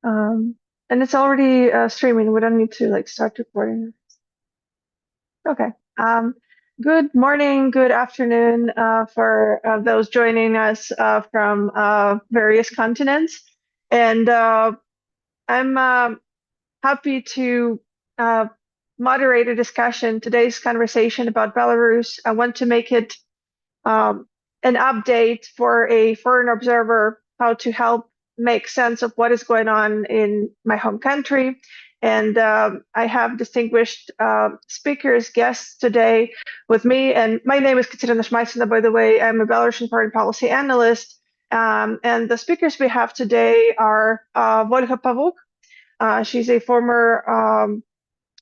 And it's already streaming. We don't need to like start recording. Okay. Good morning, good afternoon for those joining us from various continents. And I'm happy to moderate a discussion, today's conversation about Belarus. I want to make it an update for a foreign observer, how to help make sense of what is going on in my home country. And I have distinguished speakers, guests today with me. And my name is Katsiaryna Shmatsina, by the way. I'm a Belarusian foreign policy analyst. And the speakers we have today are Volha Pavuk. She's a former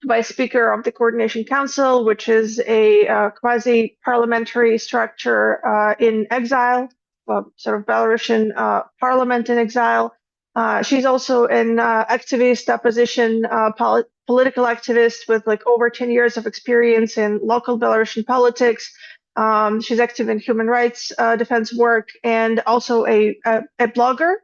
Vice Speaker of the Coordination Council, which is a quasi-parliamentary structure in exile, sort of Belarusian parliament in exile. She's also an activist, opposition, political activist with like over 10 years of experience in local Belarusian politics. She's active in human rights defense work and also a blogger.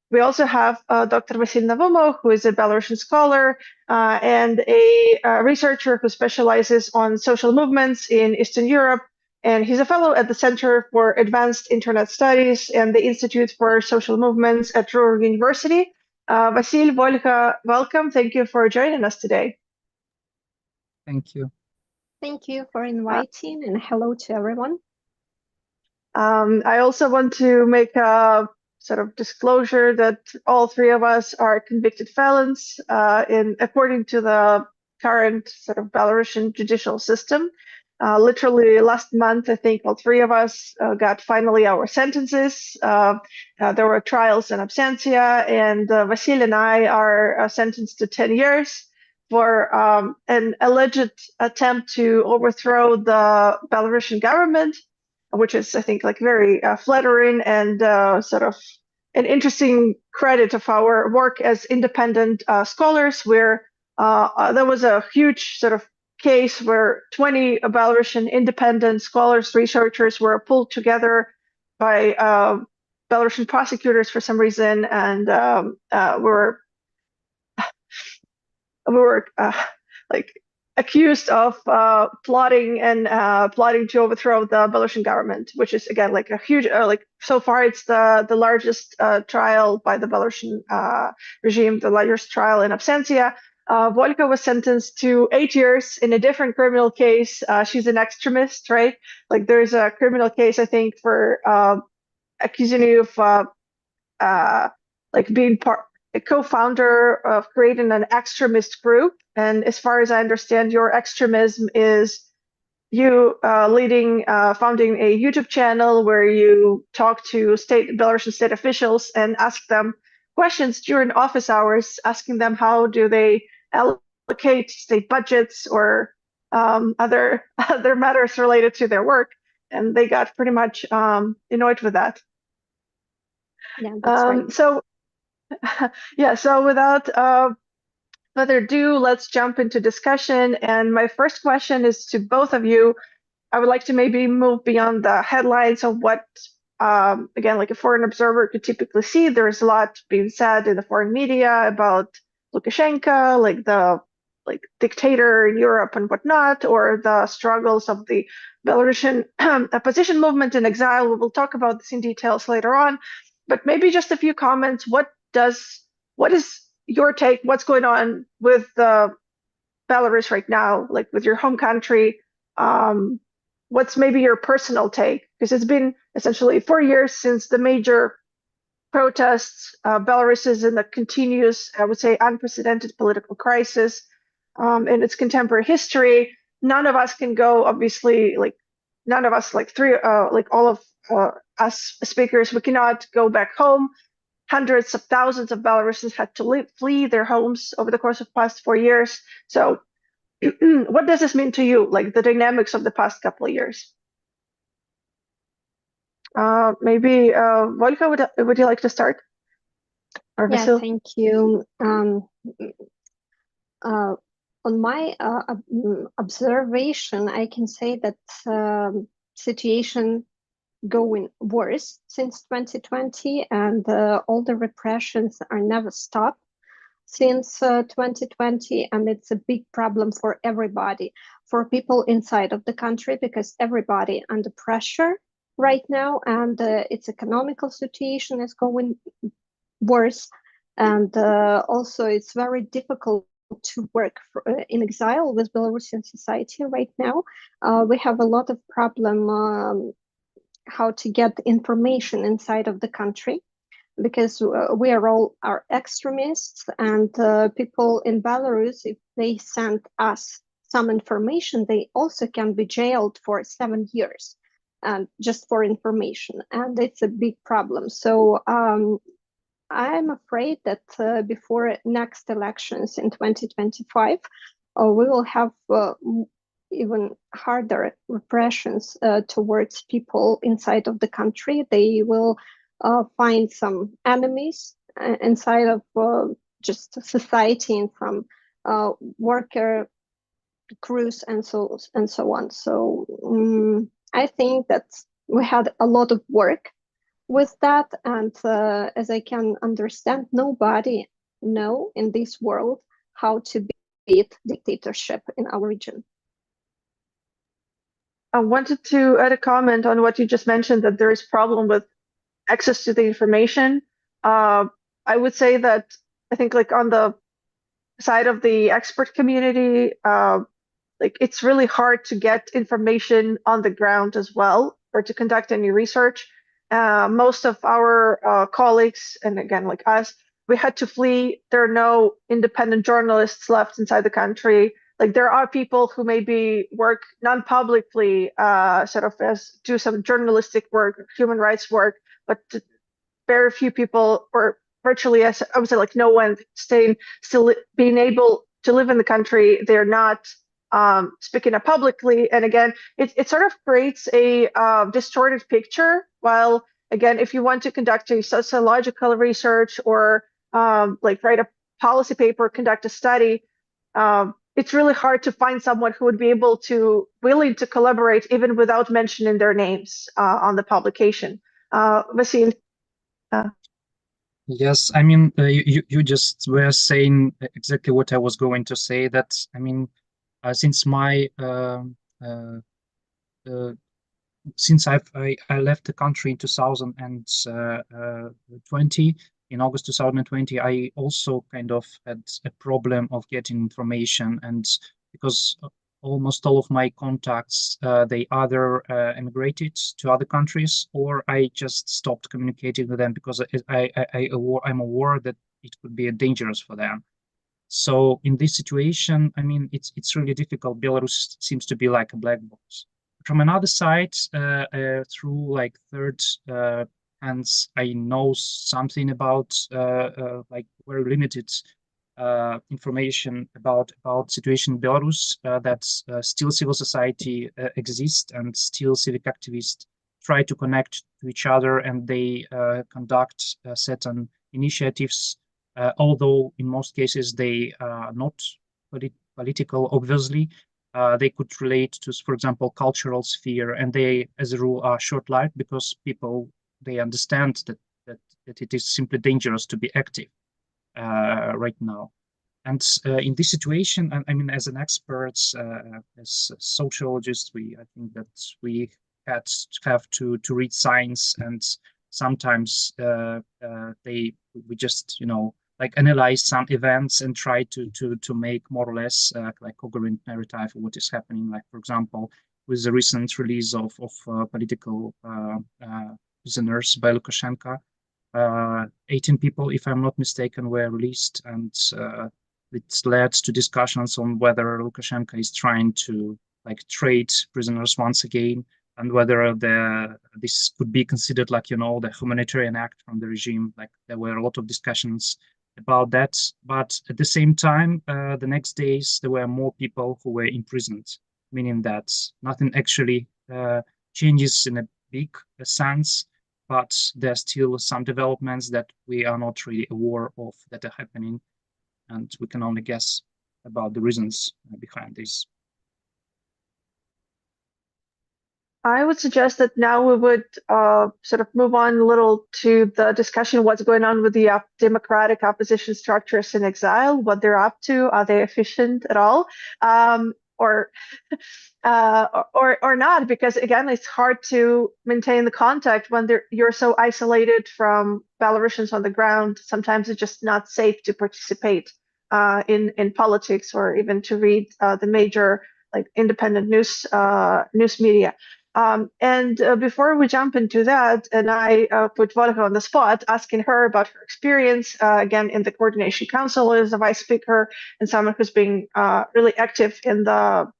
We also have Dr. Vasil Navumau, who is a Belarusian scholar and a researcher who specializes on social movements in Eastern Europe. And he's a fellow at the Center for Advanced Internet Studies and the Institute for Social Movements at Ruhr University. Vasil, Volha, welcome. Thank you for joining us today. Thank you. Thank you for inviting and hello to everyone. I also want to make a sort of disclosure that all three of us are convicted felons according to the current sort of Belarusian judicial system. Literally last month, I think all three of us got finally our sentences. There were trials in absentia, and Vasil and I are sentenced to 10 years for an alleged attempt to overthrow the Belarusian government, which is, I think, like very flattering and sort of an interesting credit of our work as independent scholars, where there was a huge sort of case where 20 Belarusian independent scholars, researchers were pulled together by Belarusian prosecutors for some reason, and we were like accused of plotting to overthrow the Belarusian government, which is again like a huge like so far it's the largest trial by the Belarusian regime, the largest trial in absentia. Volha was sentenced to 8 years in a different criminal case. She's an extremist, right? Like there's a criminal case, I think, for accusing you of like being a co-founder of creating an extremist group. And as far as I understand, your extremism is you founding a YouTube channel where you talk to Belarusian state officials and ask them questions during office hours, asking them how do they allocate state budgets or other matters related to their work. And they got pretty much annoyed with that. Yeah, that's right. So without further ado, let's jump into discussion. And my first question is to both of you. I would like to maybe move beyond the headlines of what, again, like a foreign observer could typically see. There's a lot being said in the foreign media about Lukashenko, like the dictator in Europe and whatnot, or the struggles of the Belarusian opposition movement in exile. We will talk about this in details later on. But maybe just a few comments. What is your take? What's going on with Belarus right now, like with your home country? What's maybe your personal take? Because it's been essentially 4 years since the major protests. Belarus is in a continuous, I would say, unprecedented political crisis in its contemporary history. None of us can go, obviously, like none of us, like all of us speakers, we cannot go back home. Hundreds of thousands of Belarusians had to flee their homes over the course of the past 4 years. So what does this mean to you, like the dynamics of the past couple of years? Maybe Volha, would you like to start? Or yeah, Vasil? thank you. On my observation, I can say that situation going worse since 2020, and all the repressions are never stopped since 2020, and it's a big problem for everybody, for people inside of the country, because everybody under pressure right now, and its economical situation is going worse, and also it's very difficult to work in exile with Belarusian society right now. We have a lot of problem how to get information inside of the country, because we are extremists, and people in Belarus, if they send us some information, they also can be jailed for 7 years, and just for information, and it's a big problem. So I'm afraid that before next elections in 2025, we will have even harder repressions towards people inside of the country. They will find some enemies inside of just society, and from worker crews and so on. So I think that we had a lot of work with that, and as I can understand, nobody know in this world how to beat dictatorship in our region. I wanted to add a comment on what you just mentioned, that there is problem with access to the information. I would say that I think like on the side of the expert community, like it's really hard to get information on the ground as well, or to conduct any research. Most of our colleagues, and again like us, we had to flee. There are no independent journalists left inside the country. Like there are people who maybe work non-publicly, sort of as do some journalistic work, human rights work, but very few people, or virtually, as I would say, like no one still being able to live in the country. They're not speaking up publicly, and again, it sort of creates a distorted picture. While again, if you want to conduct a sociological research, or like write a policy paper, conduct a study, it's really hard to find someone who would be willing to collaborate, even without mentioning their names on the publication. Vasil. Yes, I mean, you just were saying exactly what I was going to say. That I mean, since my since I left the country in 2020, in August 2020, I also kind of had a problem of getting information, and because almost all of my contacts, they either emigrated to other countries, or I just stopped communicating with them because I'm aware that it could be dangerous for them. So in this situation, I mean, it's really difficult. Belarus seems to be like a black box. From another side, through like third hands, I know something about like very limited information about situation in Belarus, that still civil society exists, and still civic activists try to connect to each other, and they conduct certain initiatives, although in most cases they are not political, obviously. They could relate to, for example, cultural sphere, and they, as a rule, are short-lived because people, they understand that it is simply dangerous to be active right now. And in this situation, I mean, as an expert, as sociologists, I think that we have to read science, and sometimes we just, you know, like analyze some events and try to make more or less like coherent narrative of what is happening. Like, for example, with the recent release of political prisoners by Lukashenko, 18 people, if I'm not mistaken, were released, and it led to discussions on whether Lukashenko is trying to like trade prisoners once again, and whether this could be considered like, you know, the humanitarian act from the regime. Like there were a lot of discussions about that, but at the same time, the next days there were more people who were imprisoned, meaning that nothing actually changes in a big sense, but there are still some developments that we are not really aware of that are happening, and we can only guess about the reasons behind this. I would suggest that now we would sort of move on a little to the discussion what's going on with the democratic opposition structures in exile, what they're up to, are they efficient at all, or or not? Because again, it's hard to maintain the contact when you're so isolated from Belarusians on the ground. Sometimes it's just not safe to participate in politics or even to read the major like independent news media. And before we jump into that, and I put Volha on the spot, asking her about her experience, again, in the Coordination Council as a vice speaker and someone who's been really active in the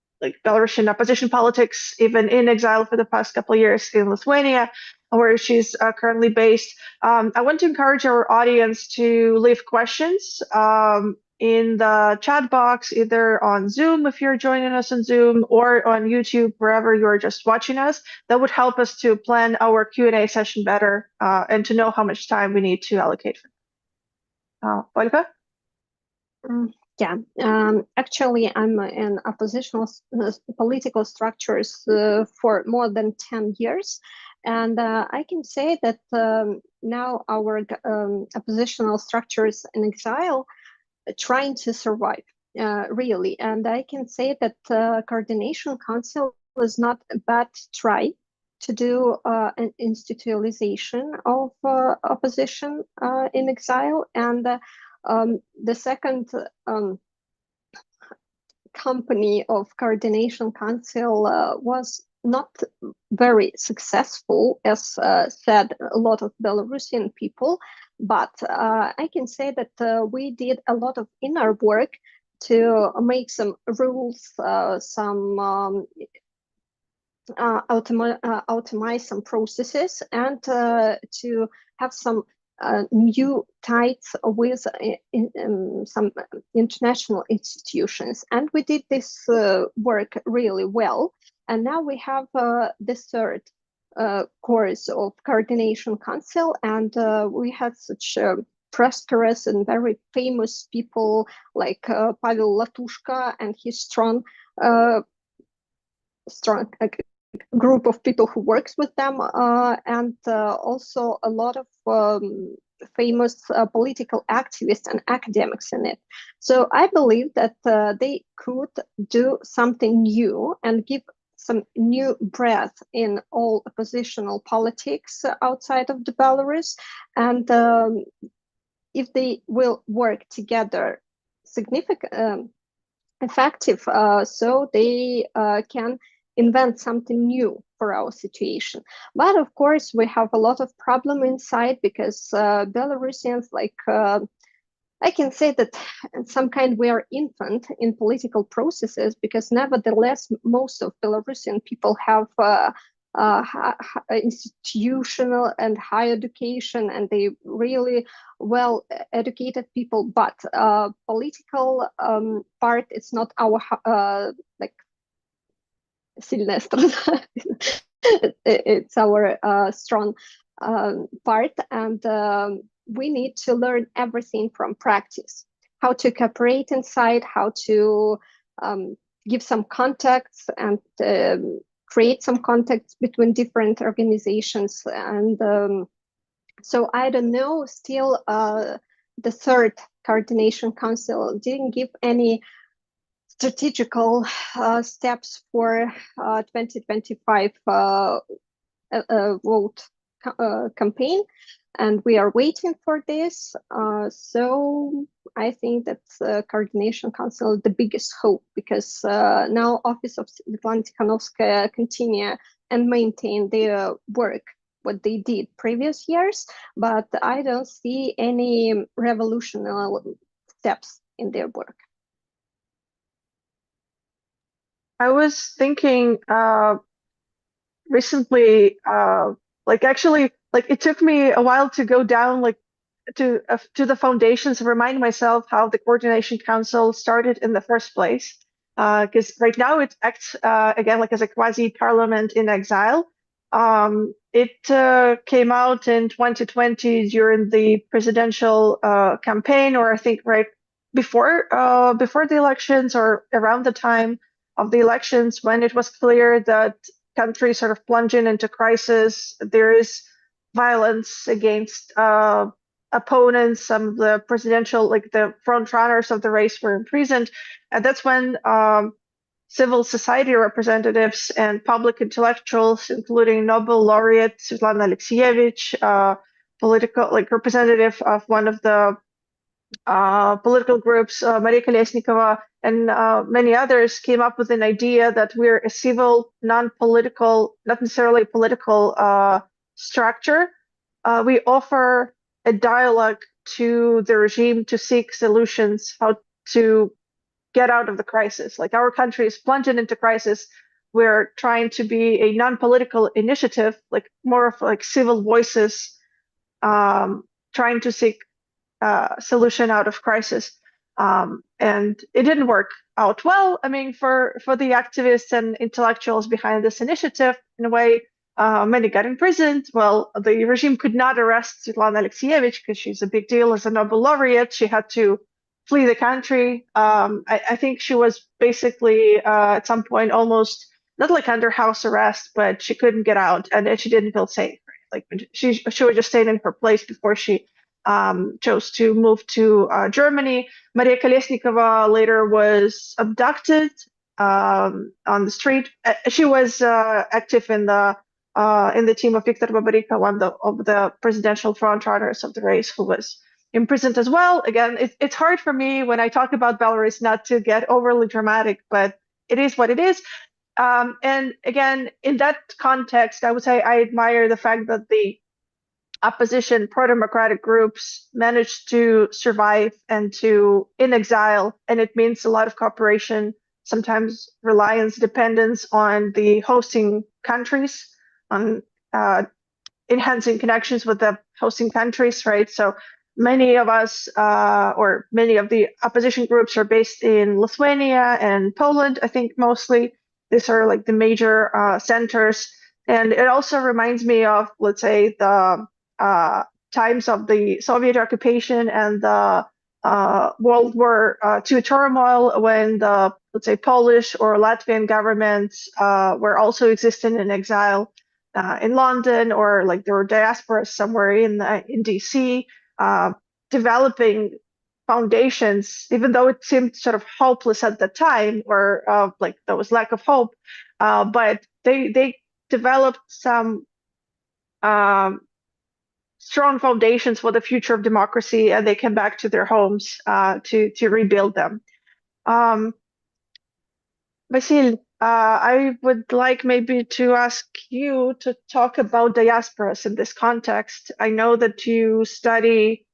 Belarusian opposition politics, even in exile for the past couple of years in Lithuania, where she's currently based. I want to encourage our audience to leave questions in the chat box, either on Zoom if you're joining us on Zoom, or on YouTube, wherever you're just watching us. That would help us to plan our Q&A session better and to know how much time we need to allocate for that. Volha? Yeah, actually, I'm in oppositional political structures for more than 10 years. And I can say that now our oppositional structures in exile trying to survive, really. And I can say that Coordination Council is not a bad try to do an institutionalization of opposition in exile. And the second company of Coordination Council was not very successful, as said a lot of Belarusian people. But I can say that we did a lot of inner work to make some rules, automate some processes, and to have some new ties with some international institutions. And we did this work really well. And now we have the third course of Coordination Council, and we had such prosperous and very famous people like Pavel Latushka and his strong group of people who works with them, and also a lot of famous political activists and academics in it. So I believe that they could do something new and give some new breath in all oppositional politics outside of the Belarus. And if they will work together effective, so they can invent something new for our situation. But of course, we have a lot of problem inside, because Belarusians, I can say that in some kind we are infant in political processes, because nevertheless, most of Belarusian people have institutional and high education, and they really well educated people. But political part, it's not our silная сторона. It's our strong part, and we need to learn everything from practice, how to cooperate inside, how to give some contacts and create some contacts between different organizations. And so I don't know, still the third Coordination Council didn't give any strategical steps for 2025 vote campaign, and we are waiting for this. So I think that Coordination Council is the biggest hope, because now Office of Svetlana Tikhanovskaya continue and maintain their work, what they did previous years, but I don't see any revolutionary steps in their work. I was thinking recently, it took me a while to go down to the foundations and remind myself how the Coordination Council started in the first place. Because right now it acts again as a quasi-parliament in exile. It came out in 2020 during the presidential campaign, or I think right before the elections, or around the time of the elections, when it was clear that country sort of plunging into crisis. There is violence against opponents. Some of the presidential, like the front runners of the race, were imprisoned, and that's when civil society representatives and public intellectuals, including Nobel laureate Svetlana Alexievich, political like representative of one of the political groups, Maria Kolesnikova, and many others, came up with an idea that we're a civil, non-political, not necessarily political structure. We offer a dialogue to the regime to seek solutions, how to get out of the crisis. Like our country is plunging into crisis. We're trying to be a non-political initiative, like more of like civil voices, trying to seek solution out of crisis. And it didn't work out well. I mean, for the activists and intellectuals behind this initiative, in a way, many got imprisoned. Well, the regime could not arrest Svetlana Alexievich because she's a big deal as a Nobel laureate. She had to flee the country. I think she was basically at some point almost not like under house arrest, but she couldn't get out, and she didn't feel safe. Right? Like she was just staying in her place before she chose to move to Germany. Maria Kolesnikova later was abducted on the street. She was active in the team of Viktor Babarika, one of the presidential frontrunners of the race, who was imprisoned as well. Again, it's hard for me when I talk about Belarus not to get overly dramatic, but it is what it is. And again, in that context, I would say I admire the fact that the opposition pro-democratic groups managed to survive and to in exile, and it means a lot of cooperation, sometimes reliance, dependence on the hosting countries, on enhancing connections with the hosting countries, right? So many of us, or many of the opposition groups, are based in Lithuania and Poland, I think mostly. These are like the major centers. And it also reminds me of, let's say, the times of the Soviet occupation and the World War II turmoil, when the, let's say, Polish or Latvian governments were also existing in exile in London, or like there were diasporas somewhere in DC, developing foundations, even though it seemed sort of hopeless at the time, or like there was lack of hope, but they developed some strong foundations for the future of democracy, and they came back to their homes to rebuild them. Vasil, I would like maybe to ask you to talk about diasporas in this context. I know that you study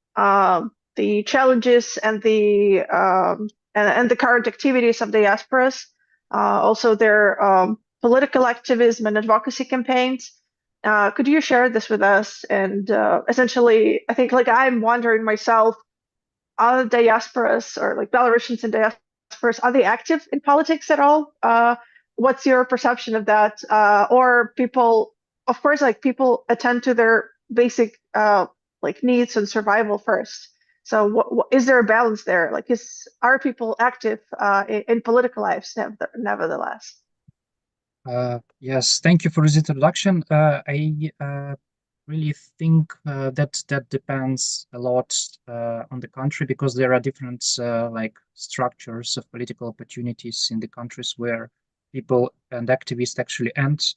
the challenges and the current activities of diasporas, also their political activism and advocacy campaigns. Could you share this with us? And essentially, I think like I'm wondering myself, are diasporas, or like Belarusians and diasporas, are they active in politics at all? What's your perception of that? Or people, of course, like people attend to their basic like needs and survival first. So what is there a balance there? Like, are people active in political lives nevertheless? Yes, thank you for this introduction. I really think that depends a lot on the country, because there are different like structures of political opportunities in the countries where people and activists actually end.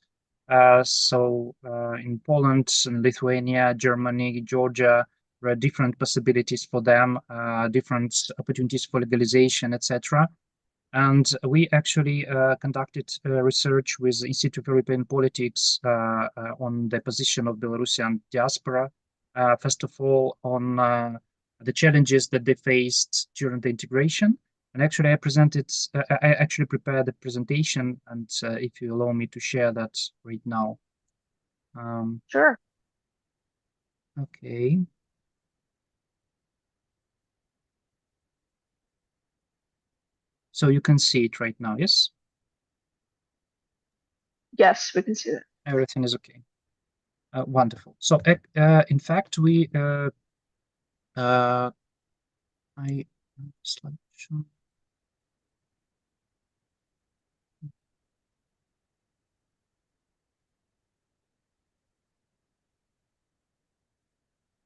So in Poland, in Lithuania, Germany, Georgia, there are different possibilities for them, different opportunities for legalization, etc. And we actually conducted research with the Institute of European Politics on the position of Belarusian diaspora. First of all, on the challenges that they faced during the integration. And actually, I actually prepared a presentation, and if you allow me to share that right now. Sure. Okay. So you can see it right now, yes? Yes, we can see that. Everything is okay. Wonderful. So in fact, we slideshow.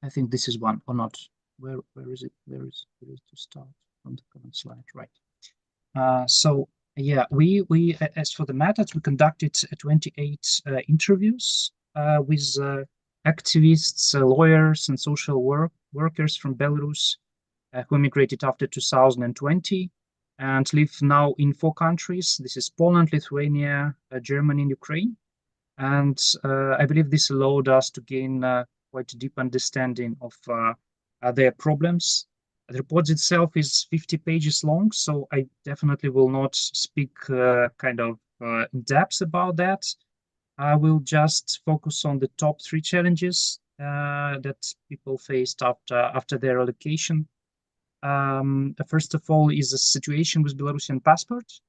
I think this is one or not. Where is it? Where is to start from the current slide? Right. So yeah, we as for the methods, we conducted 28 interviews with activists, lawyers, and social workers from Belarus who immigrated after 2020 and live now in 4 countries. This is Poland, Lithuania, Germany, and Ukraine. And I believe this allowed us to gain quite a deep understanding of their problems. The report itself is 50 pages long, so I definitely will not speak in depth about that. I will just focus on the top 3 challenges that people faced after their relocation. First of all is the situation with Belarusian passport.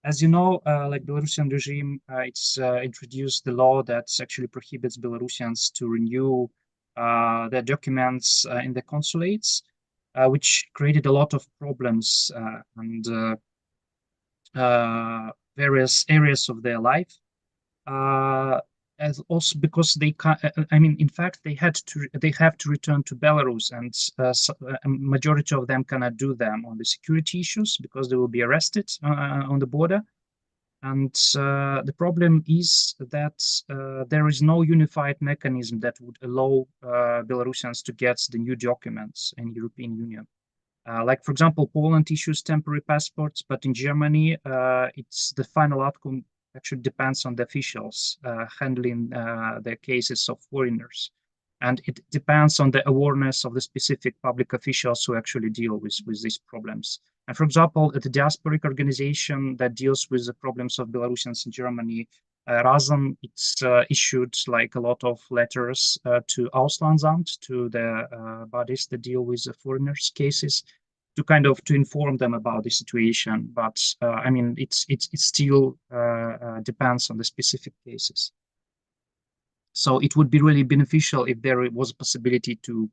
As you know, like Belarusian regime, it's introduced the law that actually prohibits Belarusians to renew their documents in the consulates, which created a lot of problems and various areas of their life. As also because they can't, in fact, they have to return to Belarus, and a majority of them cannot do them on the security issues because they will be arrested on the border. And the problem is that there is no unified mechanism that would allow Belarusians to get the new documents in European Union. Like, for example, Poland issues temporary passports, but in Germany, it's the final outcome actually depends on the officials handling the cases of foreigners. And it depends on the awareness of the specific public officials who actually deal with these problems. And for example, the diasporic organization that deals with the problems of Belarusians in Germany, Razum, it's issued like a lot of letters to Auslandsamt, to the bodies that deal with the foreigners' cases, to inform them about the situation. But it still depends on the specific cases. So it would be really beneficial if there was a possibility to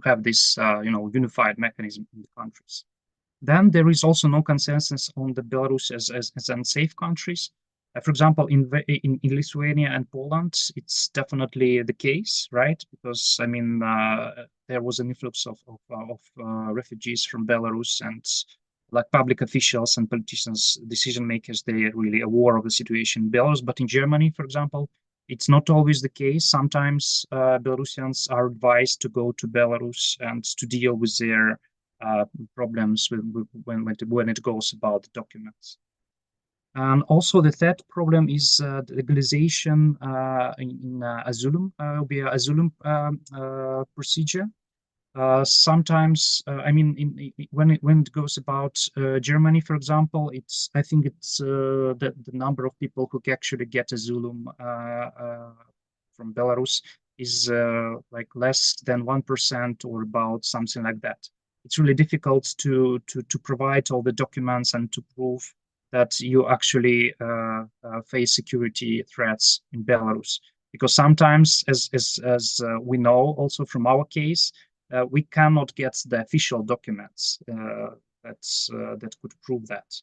have this unified mechanism in the countries. Then there is also no consensus on the Belarus as unsafe countries. For example, in Lithuania and Poland, it's definitely the case, right? Because there was an influx of refugees from Belarus, and like public officials and politicians, decision makers, they are really aware of the situation in Belarus. But in Germany, for example, it's not always the case. Sometimes Belarusians are advised to go to Belarus and to deal with their problems when it goes about the documents. And also the third problem is the legalization in asylum via asylum procedure. Sometimes, when it goes about Germany, for example, I think it's the number of people who actually get asylum from Belarus is like less than 1% or about something like that. It's really difficult to provide all the documents and to prove that you actually face security threats in Belarus, because sometimes, as we know also from our case, we cannot get the official documents that could prove that.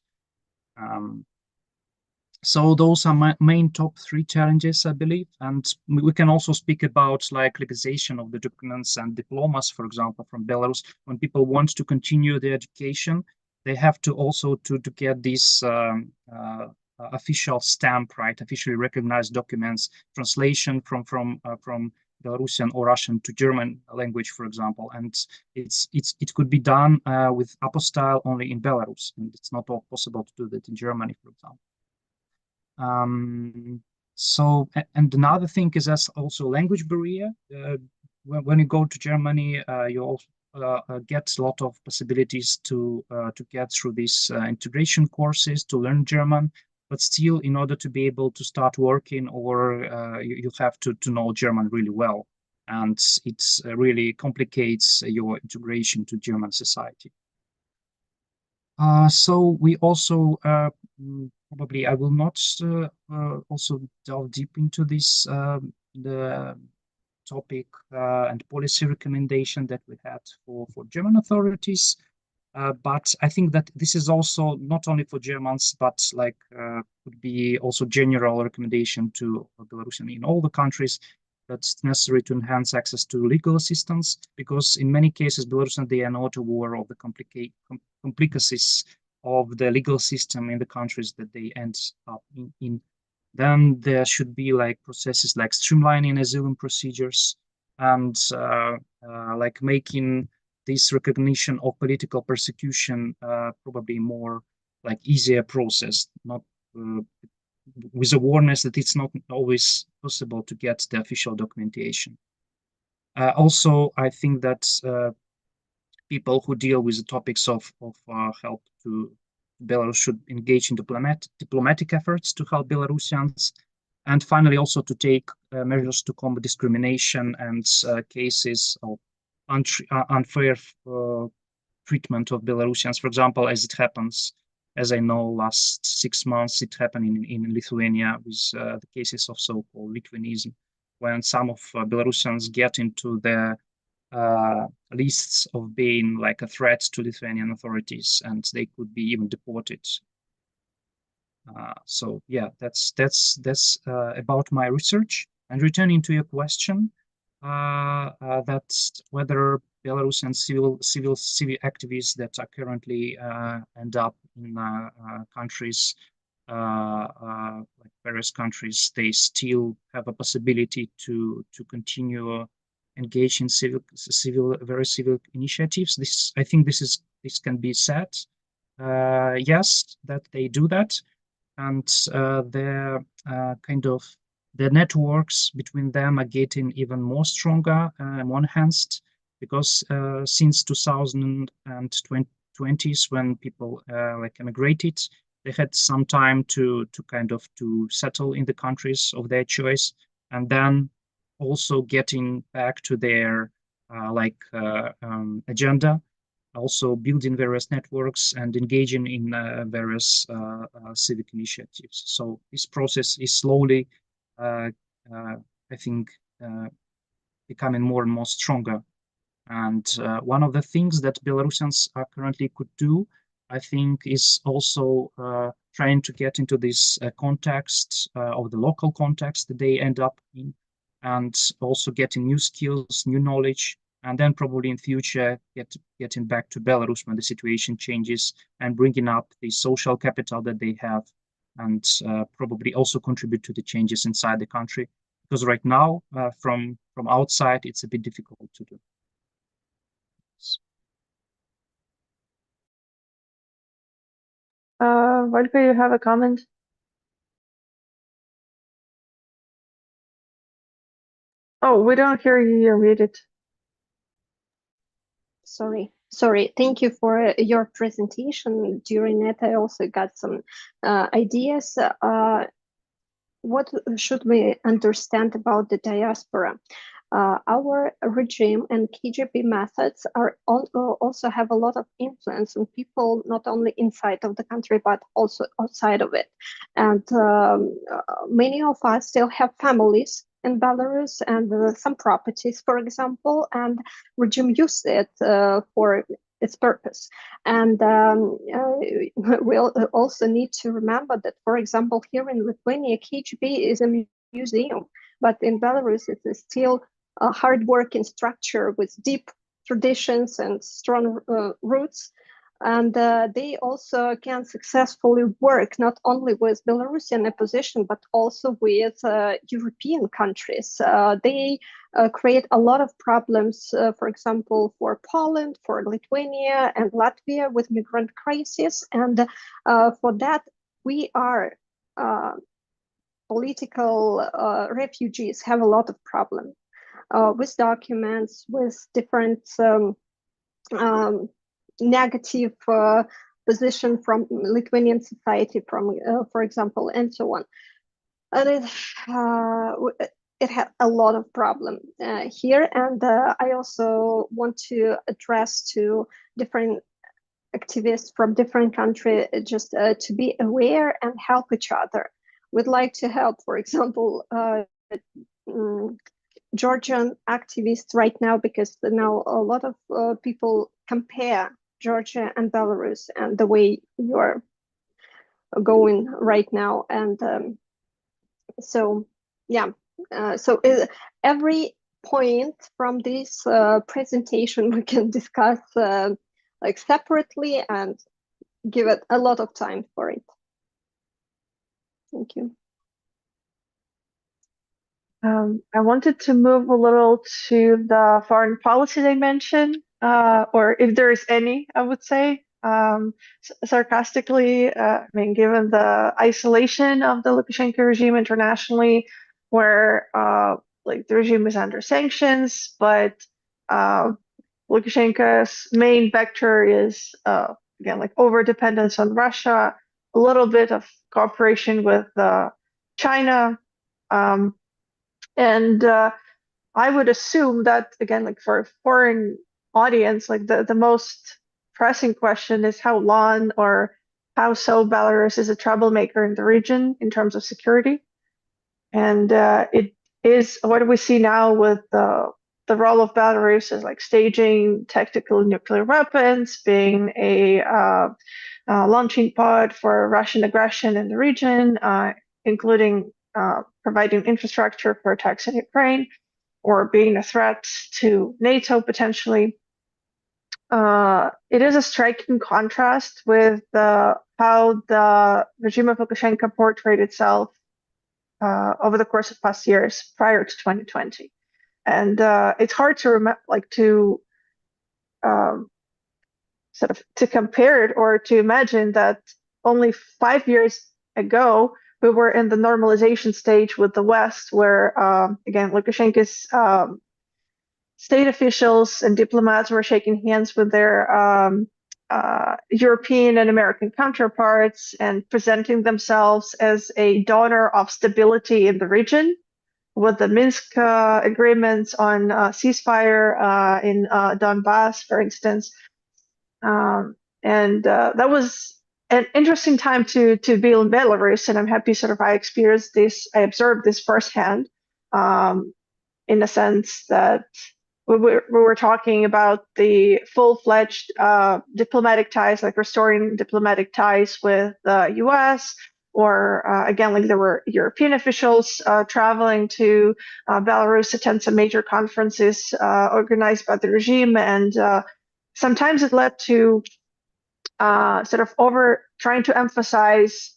So those are my main top 3 challenges, I believe. And we can also speak about like legalization of the documents and diplomas, for example, from Belarus. When people want to continue their education, they have to also to get this official stamp, right? Officially recognized documents, translation from Belarusian or Russian to German language, for example. And it could be done with apostille only in Belarus, and it's not possible to do that in Germany, for example. And another thing is also language barrier. When you go to Germany, you also get a lot of possibilities to get through these integration courses to learn German. But still, in order to be able to start working, or you have to know German really well, and it really complicates your integration to German society. So we also probably I will not also delve deep into this the topic and policy recommendation that we had for German authorities. But I think that this is also not only for Germans, but could be also general recommendation to Belarusian in all the countries, that's necessary to enhance access to legal assistance, because in many cases, Belarusians, they are not aware of the complicacies of the legal system in the countries that they end up in. Then there should be like processes like streamlining asylum procedures and like making this recognition of political persecution probably more like easier process, not with awareness that it's not always possible to get the official documentation. Also, I think that people who deal with the topics of help to Belarus should engage in diplomatic efforts to help Belarusians, and finally also to take measures to combat discrimination and cases of unfair treatment of Belarusians. For example, as it happens, as I know, last 6 months it happened in Lithuania with the cases of so-called Litvinism, when some of Belarusians get into the lists of being like a threat to Lithuanian authorities, and they could be even deported. So yeah, that's about my research. And returning to your question, that's whether Belarusian civil activists that are currently end up in countries like various countries, they still have a possibility to continue engage in very civil initiatives. I think this can be said. Yes, that they do that, and their kind of the networks between them are getting even more stronger, more enhanced, because since 2020s, when people like emigrated, they had some time to settle in the countries of their choice, and then also getting back to their agenda, also building various networks and engaging in various civic initiatives. So this process is slowly, I think, becoming more and more stronger. And one of the things that Belarusians currently could do, I think, is also trying to get into this context of the local context that they end up in, and also getting new skills, new knowledge, and then probably in future getting back to Belarus when the situation changes, and bringing up the social capital that they have, and probably also contribute to the changes inside the country, because right now from outside it's a bit difficult to do. Volha, you have a comment? Oh, we don't hear you. You're muted. Sorry. Thank you for your presentation. During it, I also got some ideas. What should we understand about the diaspora? Our regime and KGB methods also have a lot of influence on people, not only inside of the country, but also outside of it. And many of us still have families in Belarus and some properties, for example, and regime used it for its purpose. And we'll also need to remember that, for example, here in Lithuania, KGB is a museum, but in Belarus, it is still a hard-working structure with deep traditions and strong roots. And they also can successfully work not only with Belarusian opposition, but also with European countries. They create a lot of problems, for example, for Poland, for Lithuania and Latvia with migrant crisis. And for that, we are political refugees have a lot of problems. With documents, with different negative position from Lithuanian society, from, for example, and so on. And it had a lot of problem here. And I also want to address to different activists from different countries just to be aware and help each other. We'd like to help, for example, Georgian activists right now, because now a lot of people compare Georgia and Belarus and the way you're going right now. And so, yeah, so every point from this presentation we can discuss like separately and give it a lot of time for it. Thank you. I wanted to move a little to the foreign policy dimension, or if there is any, I would say, sarcastically. I mean, given the isolation of the Lukashenko regime internationally, where like the regime is under sanctions, but Lukashenko's main vector is again like over dependence on Russia, a little bit of cooperation with China. And I would assume that, again, like for a foreign audience, like the most pressing question is how long or how so Belarus is a troublemaker in the region in terms of security. And it is what we see now with the role of Belarus as like staging tactical nuclear weapons, being a launching pad for Russian aggression in the region, including providing infrastructure for attacks in Ukraine, or being a threat to NATO potentially. It is a striking contrast with how the regime of Lukashenko portrayed itself over the course of past years prior to 2020. And it's hard to remember, like to sort of to compare it or to imagine that only 5 years ago we were in the normalization stage with the West, where again Lukashenko's state officials and diplomats were shaking hands with their European and American counterparts and presenting themselves as a donor of stability in the region, with the Minsk agreements on ceasefire in Donbass, for instance. And that was an interesting time to be in Belarus, and I'm happy sort of I observed this firsthand, in a sense that we were talking about the full-fledged diplomatic ties, like restoring diplomatic ties with the US, or again, like there were European officials traveling to Belarus to attend some major conferences organized by the regime, and sometimes it led to sort of trying to emphasize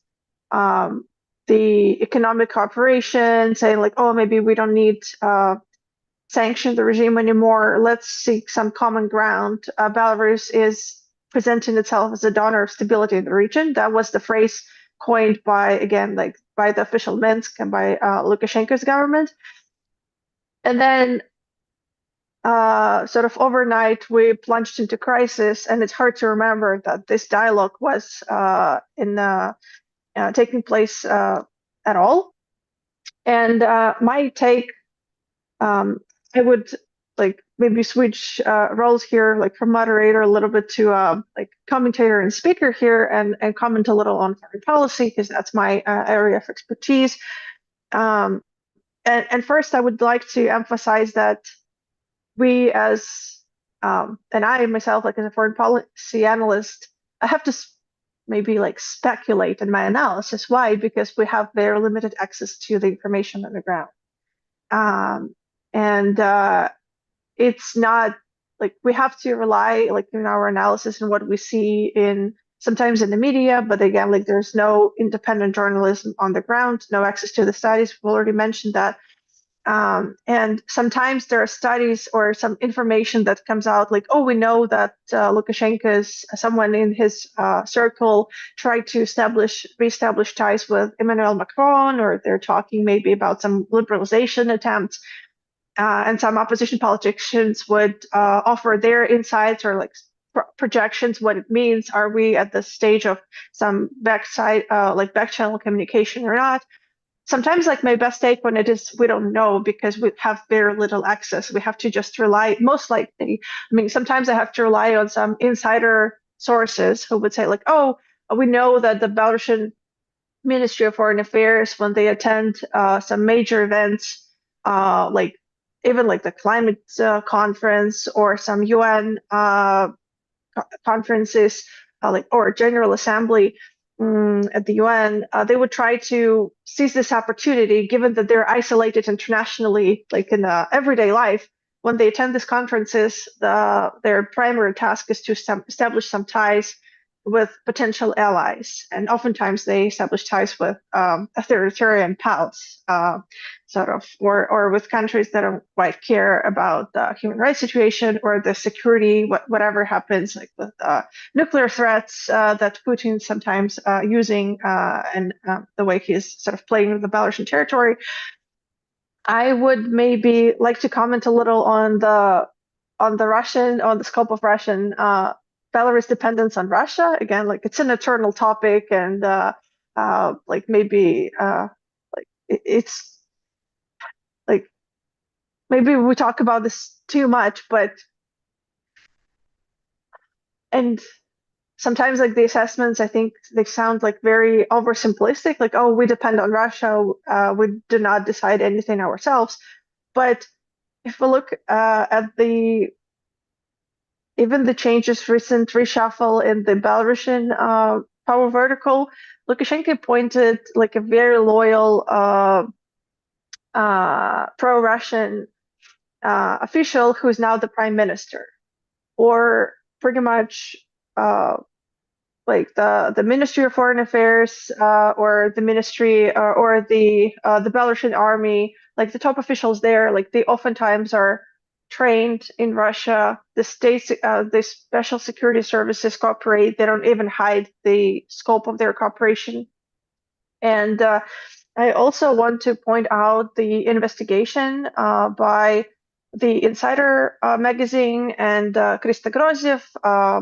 the economic cooperation, saying like, oh, maybe we don't need sanction the regime anymore. Let's seek some common ground. Belarus is presenting itself as a donor of stability in the region. That was the phrase coined by, again, like by the official Minsk and by Lukashenko's government. And then sort of overnight, we plunged into crisis, and it's hard to remember that this dialogue was taking place at all. And my take, I would like maybe switch roles here, like from moderator a little bit to like commentator and speaker here, and comment a little on foreign policy, because that's my area of expertise. And first, I would like to emphasize that we as and I myself, like as a foreign policy analyst, I have to maybe like speculate in my analysis. Why? Because we have very limited access to the information on the ground. And it's not like we have to rely like in our analysis on what we see sometimes in the media, but again, like there's no independent journalism on the ground, no access to the studies. We've already mentioned that. And sometimes there are studies or some information that comes out like, oh, we know that Lukashenko's someone in his circle tried to reestablish ties with Emmanuel Macron, or they're talking maybe about some liberalization attempts. And some opposition politicians would offer their insights or like projections, what it means. Are we at the stage of some back channel communication or not? Sometimes like my best take on it is we don't know, because we have very little access. We have to just rely, most likely. I mean, sometimes I have to rely on some insider sources who would say like, oh, we know that the Belarusian Ministry of Foreign Affairs, when they attend some major events, like even like the climate conference or some UN conferences, or General Assembly, at the UN, they would try to seize this opportunity, given that they're isolated internationally, like in everyday life. When they attend these conferences, their primary task is to establish some ties with potential allies, and oftentimes they establish ties with authoritarian pals, sort of, or with countries that don't quite care about the human rights situation or the security, whatever happens, like with nuclear threats that Putin sometimes using, and the way he's sort of playing with the Belarusian territory. I would maybe like to comment a little on the scope of Russian Belarus dependence on Russia. Again, like it's an eternal topic, and like maybe like it's like maybe we talk about this too much, and sometimes like the assessments, I think they sound like very oversimplistic, like, oh, we depend on Russia, we do not decide anything ourselves. But if we look at even the changes, recent reshuffle in the Belarusian power vertical, Lukashenko appointed like a very loyal pro-Russian official who is now the prime minister, or pretty much like the Ministry of Foreign Affairs or the Ministry or the Belarusian army, like the top officials there, like they oftentimes are trained in Russia. The states, the special security services cooperate. They don't even hide the scope of their cooperation. And I also want to point out the investigation by the Insider magazine and Krista Groziev,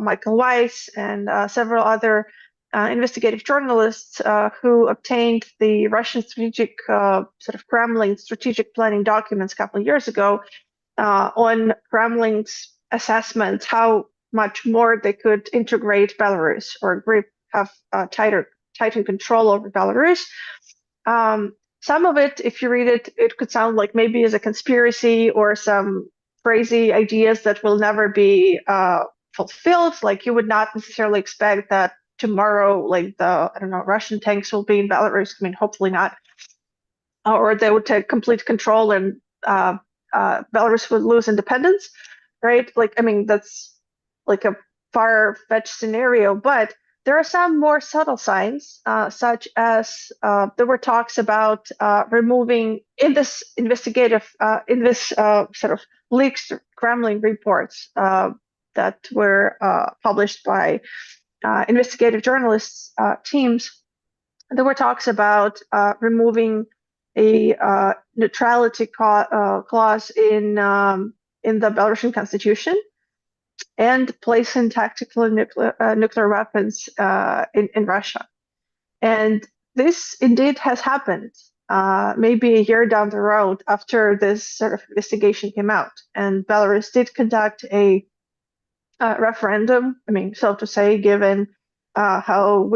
Michael Weiss, and several other investigative journalists who obtained the Russian strategic, sort of Kremlin strategic planning documents a couple of years ago on Kremlin's assessment how much more they could integrate Belarus or have tighter control over Belarus. Some of it, if you read it, it could sound like maybe as a conspiracy or some crazy ideas that will never be fulfilled. Like you would not necessarily expect that tomorrow, like I don't know, Russian tanks will be in Belarus. I mean, hopefully not. Or they would take complete control and Belarus would lose independence, right? Like, I mean, that's like a far-fetched scenario, but there are some more subtle signs, such as there were talks about removing in this investigative, sort of leaked Kremlin reports that were published by investigative journalists teams. There were talks about removing a neutrality clause in the Belarusian constitution and placing tactical nuclear weapons in Russia. And this indeed has happened, maybe a year down the road after this sort of investigation came out. And Belarus did conduct a referendum, I mean, so to say, given how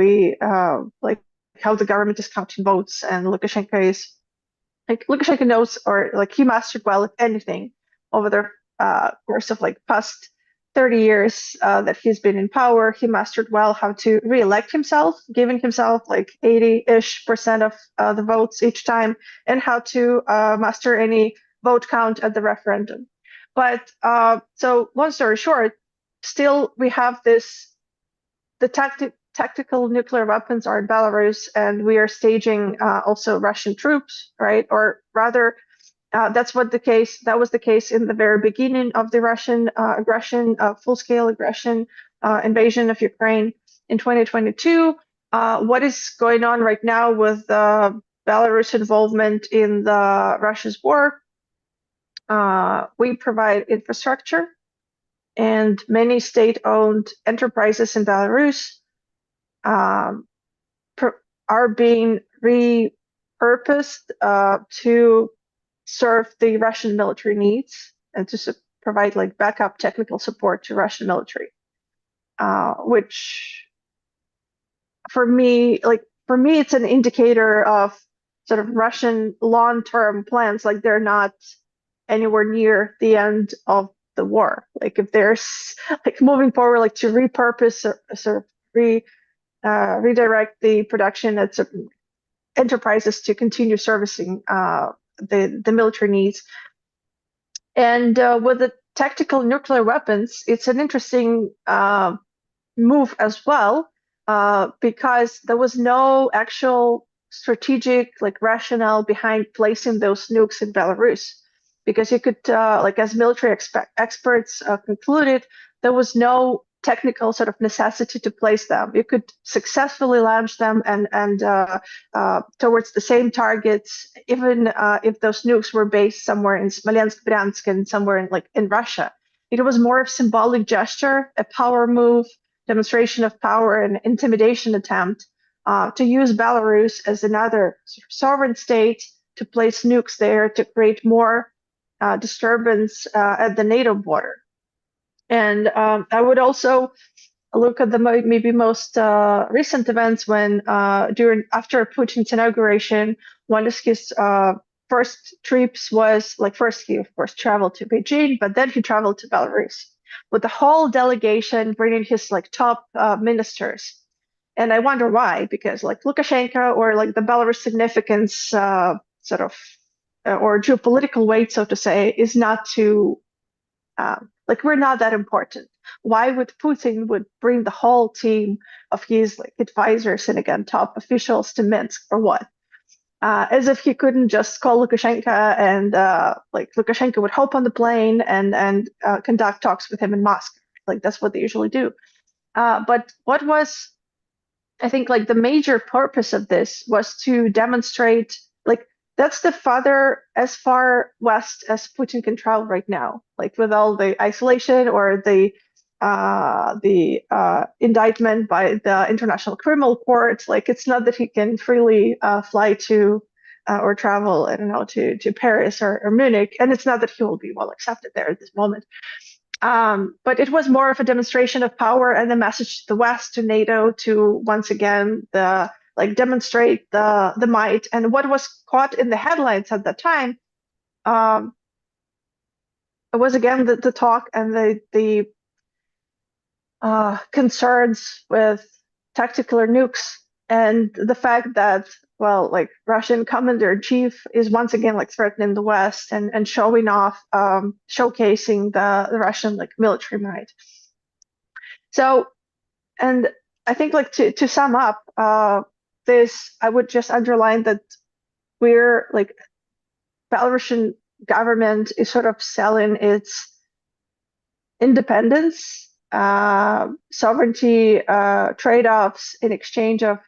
how the government is counting votes, and Lukashenko knows, or like he mastered well, if anything, over the course of like past 30 years that he's been in power. He mastered well how to re-elect himself, giving himself like 80-ish% of the votes each time, and how to master any vote count at the referendum. But so long story short, still we have the tactical nuclear weapons are in Belarus, and we are staging also Russian troops, right? Or rather, that was the case in the very beginning of the Russian aggression, full-scale aggression, invasion of Ukraine in 2022. What is going on right now with Belarus involvement in the Russia's war? We provide infrastructure, and many state-owned enterprises in Belarus are being repurposed to serve the Russian military needs and to provide like backup technical support to Russian military, which for me, it's an indicator of sort of Russian long-term plans. Like they're not anywhere near the end of the war. Like if there's like moving forward, like to repurpose or sort of redirect the production at certain enterprises to continue servicing the military needs. And with the tactical nuclear weapons, it's an interesting move as well, because there was no actual strategic rationale behind placing those nukes in Belarus, because you could as military experts concluded, there was no technical sort of necessity to place them. You could successfully launch them and towards the same targets, even if those nukes were based somewhere in Smolensk, Bryansk, and somewhere in Russia. It was more of symbolic gesture, a power move, demonstration of power, and intimidation attempt to use Belarus as another sort of sovereign state, to place nukes there, to create more disturbance at the NATO border. And I would also look at the maybe most recent events when after Putin's inauguration, one of his first trips was first he of course traveled to Beijing, but then he traveled to Belarus with the whole delegation, bringing his top ministers. And I wonder why, because Lukashenko, or the Belarus significance sort of or geopolitical weight, so to say, is not too we're not that important. Why would Putin bring the whole team of his advisors and again top officials to Minsk for what? As if he couldn't just call Lukashenko and Lukashenko would hop on the plane and conduct talks with him in Moscow. That's what they usually do. But what was, I think, the major purpose of this was to demonstrate that's the as far west as Putin can travel right now, with all the isolation or the indictment by the International Criminal Court. It's not that he can freely fly to or travel, I don't know, to Paris or Munich, and it's not that he will be well accepted there at this moment. But it was more of a demonstration of power and a message to the West, to NATO, to once again demonstrate the might. And what was caught in the headlines at that time it was again the talk and the concerns with tactical nukes, and the fact that Russian commander-in-chief is once again threatening the West and showing off, showcasing the Russian military might. So, and I think to sum up this, I would just underline that we're Belarusian government is sort of selling its independence, sovereignty trade-offs in exchange of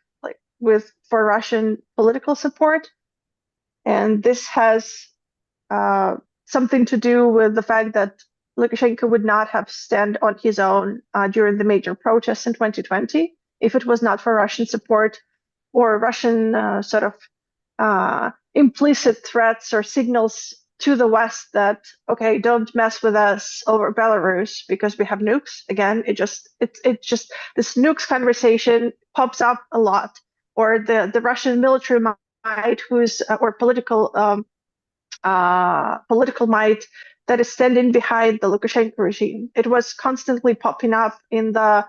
for Russian political support, and this has something to do with the fact that Lukashenko would not have stand on his own during the major protests in 2020 if it was not for Russian support or Russian sort of implicit threats or signals to the West that, okay, don't mess with us over Belarus because we have nukes. Again, it just this nukes conversation pops up a lot, or the Russian military might, who's or political might that is standing behind the Lukashenko regime. It was constantly popping up in the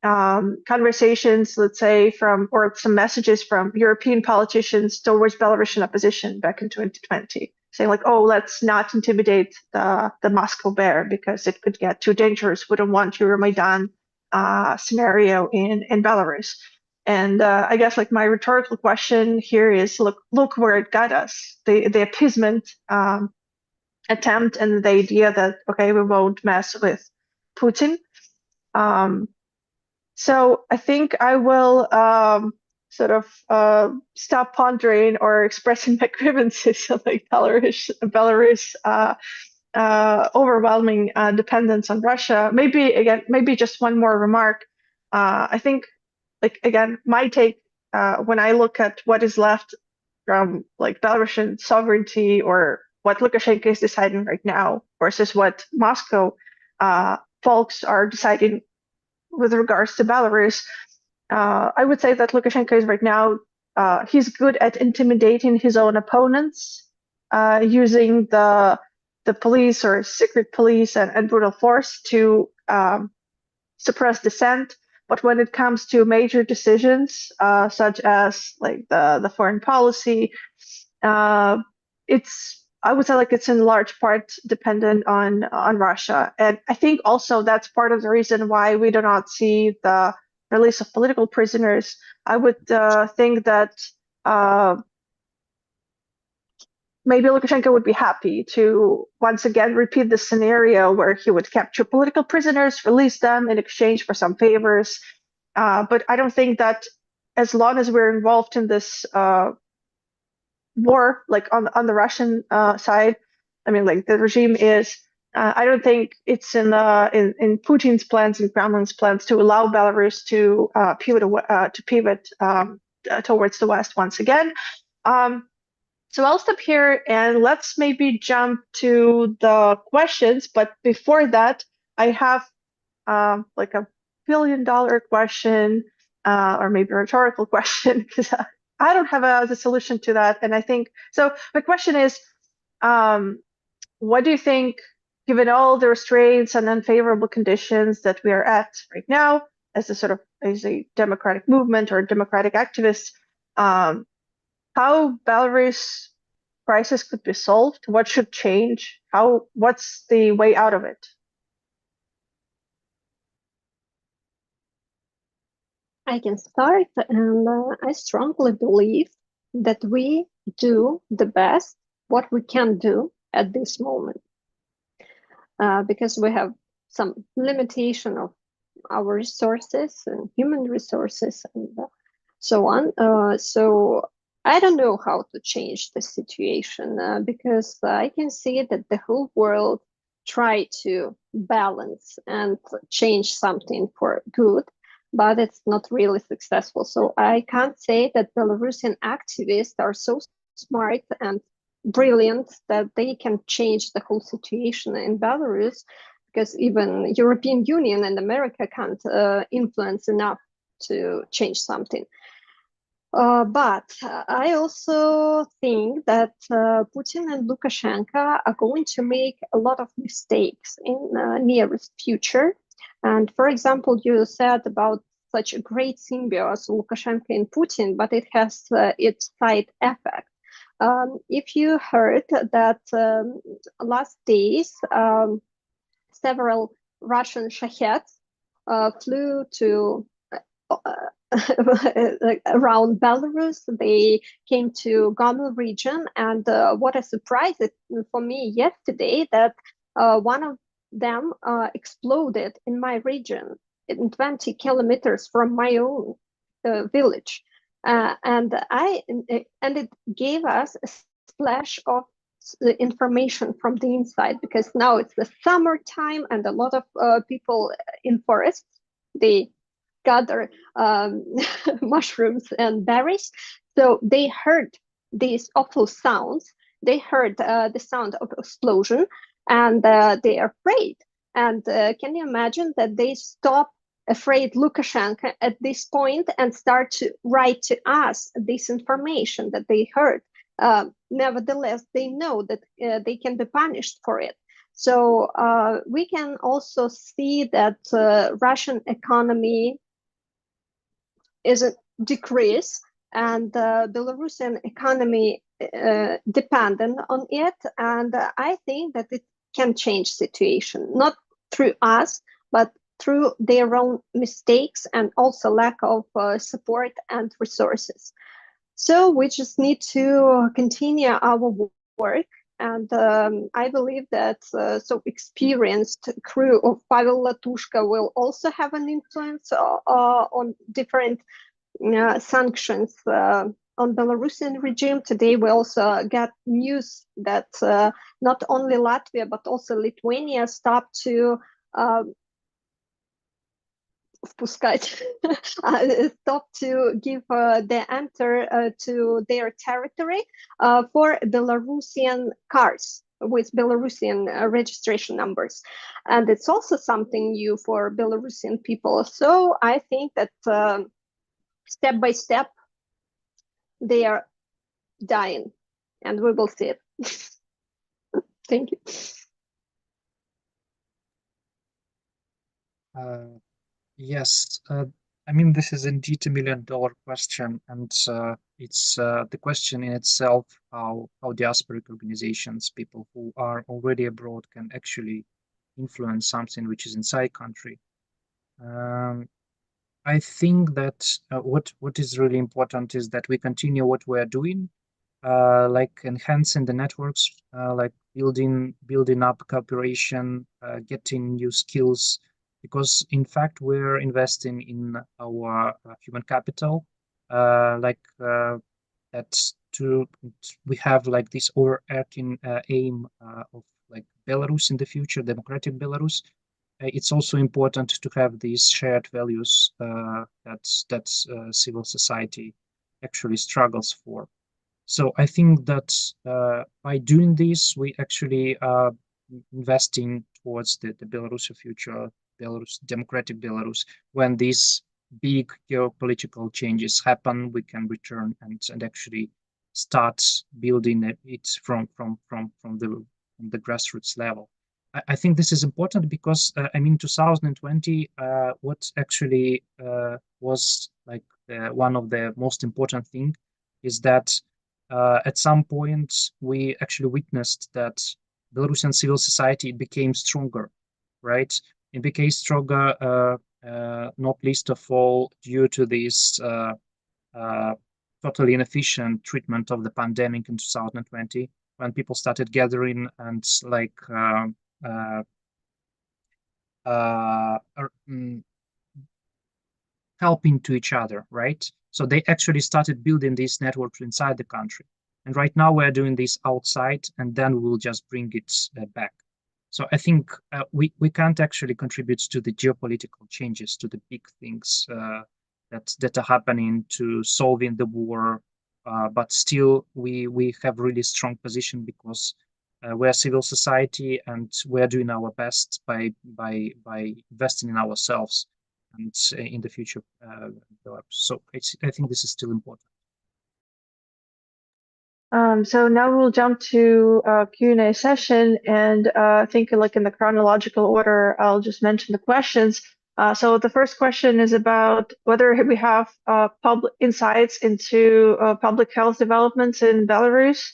conversations, let's say, or some messages from European politicians towards Belarusian opposition back in 2020, saying oh, let's not intimidate the Moscow bear because it could get too dangerous. We don't want Euromaidan scenario in Belarus. And I guess my rhetorical question here is, look where it got us. The appeasement attempt and the idea that, okay, we won't mess with Putin. So I think I will sort of stop pondering or expressing my grievances of Belarus overwhelming dependence on Russia. Maybe just one more remark. I think, again, my take when I look at what is left from Belarusian sovereignty or what Lukashenko is deciding right now versus what Moscow folks are deciding with regards to Belarus, I would say that Lukashenko is right now, he's good at intimidating his own opponents, using the police or secret police and brutal force to suppress dissent, but when it comes to major decisions, such as like the foreign policy, I would say like it's in large part dependent on Russia. And I think also that's part of the reason why we do not see the release of political prisoners. I would think that maybe Lukashenko would be happy to once again repeat the scenario where he would capture political prisoners, release them in exchange for some favors. But I don't think that as long as we're involved in this war, like on the Russian side, I mean, like the regime is. I don't think it's in Putin's plans and Kremlin's plans to allow Belarus to pivot towards the West once again. So I'll stop here and let's maybe jump to the questions. But before that, I have like a $1 billion question or maybe a rhetorical question because I don't have the solution to that. And I think so. My question is, what do you think, given all the restraints and unfavorable conditions that we are at right now, as a democratic movement or democratic activists, how Belarus crisis could be solved? What should change? What's the way out of it? I can start, and I strongly believe that we do the best what we can do at this moment, because we have some limitation of our resources and human resources and so on. So I don't know how to change the situation because I can see that the whole world try to balance and change something for good, but it's not really successful. So I can't say that Belarusian activists are so smart and brilliant that they can change the whole situation in Belarus, because even European Union and America can't influence enough to change something. But I also think that Putin and Lukashenko are going to make a lot of mistakes in the nearest future. And for example, you said about such a great symbiosis, Lukashenko and Putin, but it has its side effect. If you heard that last days, several Russian Shaheds flew to around Belarus. They came to Homiel region, and what a surprise for me yesterday that one of them exploded in my region, in 20 kilometers from my own village, and it gave us a splash of information from the inside, because now it's the summertime and a lot of people in forests, they gather mushrooms and berries. So they heard these awful sounds. They heard the sound of explosion, and they are afraid. And can you imagine that they stop afraid Lukashenko at this point and start to write to us this information that they heard? Nevertheless, they know that they can be punished for it. So we can also see that Russian economy is a decrease, and the Belarusian economy dependent on it. And I think that it can change situation, not through us, but through their own mistakes and also lack of support and resources. So we just need to continue our work. And I believe that so experienced crew of Pavel Latushka will also have an influence on different sanctions on Belarusian regime. Today we also got news that not only Latvia but also Lithuania stopped to stop to give the enter to their territory for Belarusian cars with Belarusian registration numbers. And it's also something new for Belarusian people. So I think that step by step, they are dying, and we will see it. Thank you. Yes, I mean, this is indeed $1 million question, and it's the question in itself how diasporic organizations, people who are already abroad, can actually influence something which is inside country. I think that what is really important is that we continue what we are doing, like enhancing the networks, like building up cooperation, getting new skills, because in fact we're investing in our human capital, like that's to we have like this overarching aim of like Belarus in the future, democratic Belarus. It's also important to have these shared values that civil society actually struggles for. So I think that by doing this, we actually are investing towards the Belarusian future, Belarus, democratic Belarus. When these big geopolitical changes happen, we can return and actually start building it from the grassroots level. I think this is important because I mean 2020, what actually was like one of the most important thing is that at some point we actually witnessed that Belarusian civil society became stronger, right? It became stronger, not least of all due to this totally inefficient treatment of the pandemic in 2020, when people started gathering and like helping to each other, right? So they actually started building these networks inside the country. And right now we're doing this outside, and then we'll just bring it back. So I think we can't actually contribute to the geopolitical changes, to the big things that are happening, to solving the war, but still we have really strong position because we're civil society and we're doing our best by investing in ourselves and in the future. So I think this is still important. So now we'll jump to Q&A session, and I think like in the chronological order, I'll just mention the questions. So the first question is about whether we have public insights into public health developments in Belarus,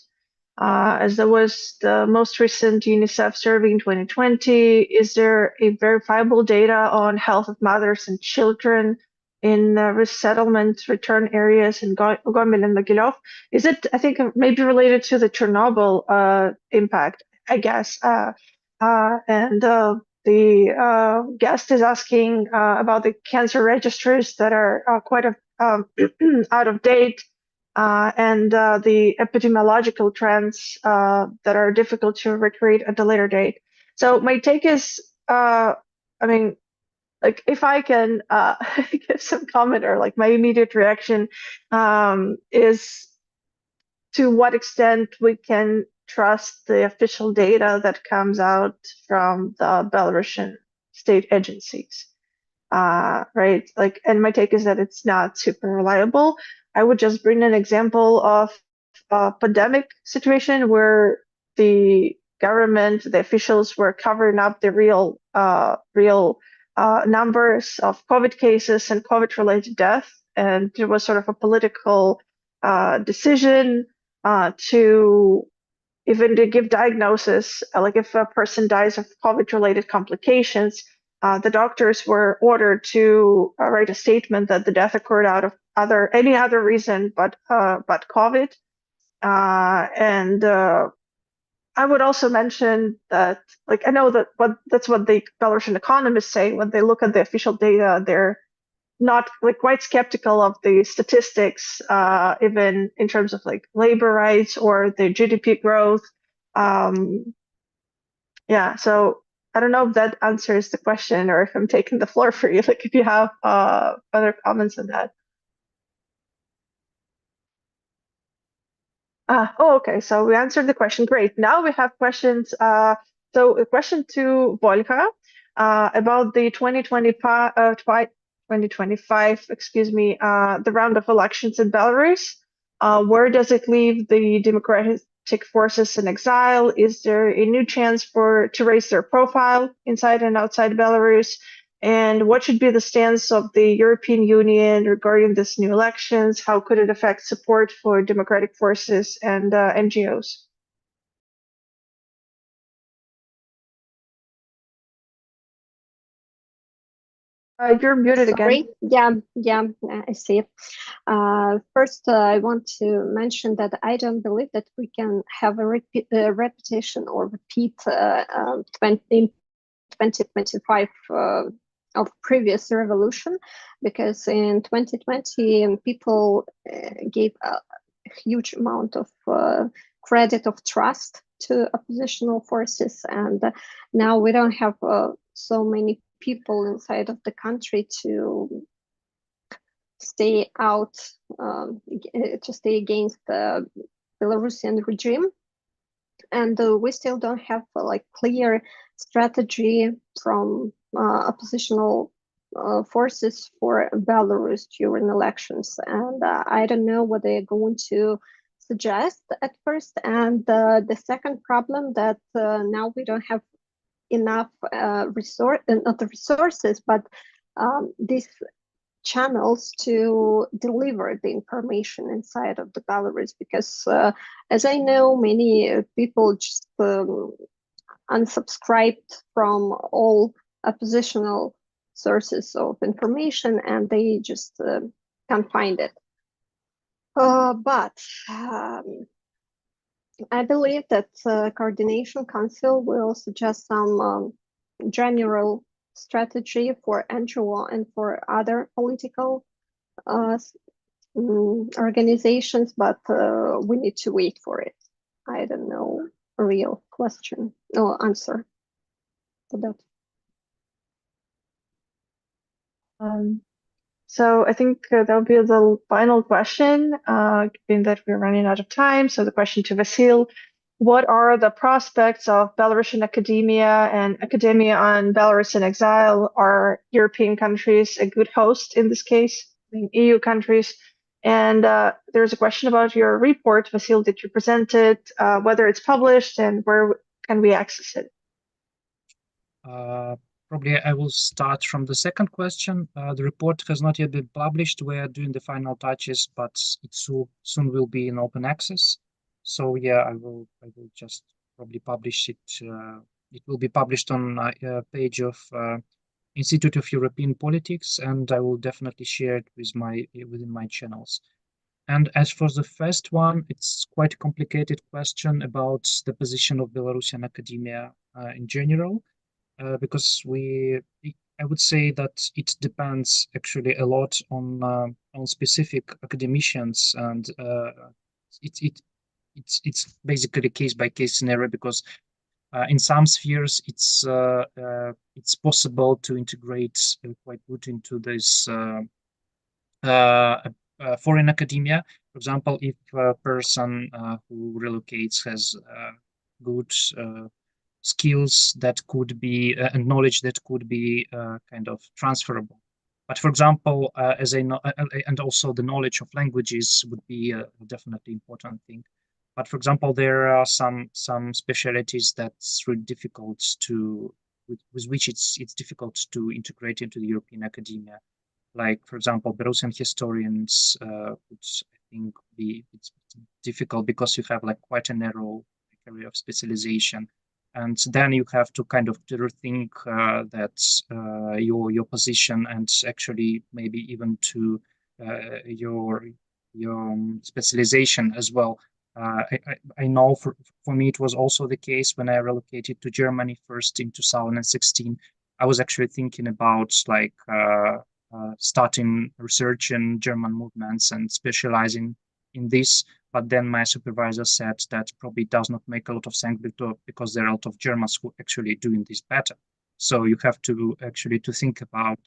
as there was the most recent UNICEF survey in 2020. Is there a verifiable data on health of mothers and children in resettlement return areas in Homiel and Mogilov? Is it, I think, maybe related to the Chernobyl impact, I guess. And the guest is asking about the cancer registers that are quite out of date, and the epidemiological trends that are difficult to recreate at a later date. So my take is, I mean, like if I can give some comment, or like my immediate reaction is to what extent we can trust the official data that comes out from the Belarusian state agencies, right? Like, and my take is that it's not super reliable. I would just bring an example of a pandemic situation where the government, the officials were covering up the real numbers of COVID cases and COVID-related death, and there was sort of a political decision to even to give diagnosis, like if a person dies of COVID-related complications, the doctors were ordered to write a statement that the death occurred out of any other reason but COVID. And I would also mention that, like, I know that that's what the Belarusian economists say when they look at the official data. They're not like quite skeptical of the statistics, even in terms of like labor rights or the GDP growth. Yeah, so I don't know if that answers the question or if I'm taking the floor for you. Like if you have other comments on that. Oh, okay. So we answered the question. Great. Now we have questions. So a question to Volha about the 2025, excuse me, the round of elections in Belarus. Where does it leave the democratic forces in exile? Is there a new chance to raise their profile inside and outside Belarus? And what should be the stance of the European Union regarding this new elections? How could it affect support for democratic forces and NGOs? You're muted again. Yeah, I see. First, I want to mention that I don't believe that we can have a repetition or repeat 2025 of previous revolution, because in 2020 people gave a huge amount of credit of trust to oppositional forces, and now we don't have so many people inside of the country to stay out, to stay against the Belarusian regime, and we still don't have like clear strategy from oppositional forces for Belarus during elections, and I don't know what they're going to suggest at first. And the second problem that now we don't have enough not the resources, but these channels to deliver the information inside of the Belarus, because as I know, many people just unsubscribed from all oppositional sources of information, and they just can't find it. But I believe that Coordination Council will suggest some general strategy for NGO and for other political organizations, but we need to wait for it. I don't know a real question or answer to that. So I think that will be the final question, given that we're running out of time. So the question to Vasil: what are the prospects of Belarusian academia and academia on Belarus in exile? Are European countries a good host in this case, EU countries? And there's a question about your report, Vasil, that you presented, whether it's published and where can we access it? Probably I will start from the second question. The report has not yet been published. We are doing the final touches, but it soon will be in open access. So yeah, I will just probably publish it. It will be published on a page of Institute of European Politics, and I will definitely share it within my channels. And as for the first one, it's quite a complicated question about the position of Belarusian academia in general. Because I would say that it depends actually a lot on specific academicians, and it's basically case by case scenario, because in some spheres it's possible to integrate quite good into this foreign academia. For example, if a person who relocates has good skills that could be and knowledge that could be kind of transferable. But for example, as I know, and also the knowledge of languages would be a definitely important thing. But for example, there are some specialities that's really difficult to with which it's difficult to integrate into the European academia. Like for example, Belarusian historians would I think it's difficult because you have like quite a narrow area of specialization. And then you have to kind of rethink that your position, and actually maybe even to your specialization as well. I know for me it was also the case when I relocated to Germany first in 2016. I was actually thinking about like starting research in German movements and specializing in this. But then my supervisor said that probably does not make a lot of sense because there are a lot of Germans who actually doing this better. So you have to actually to think about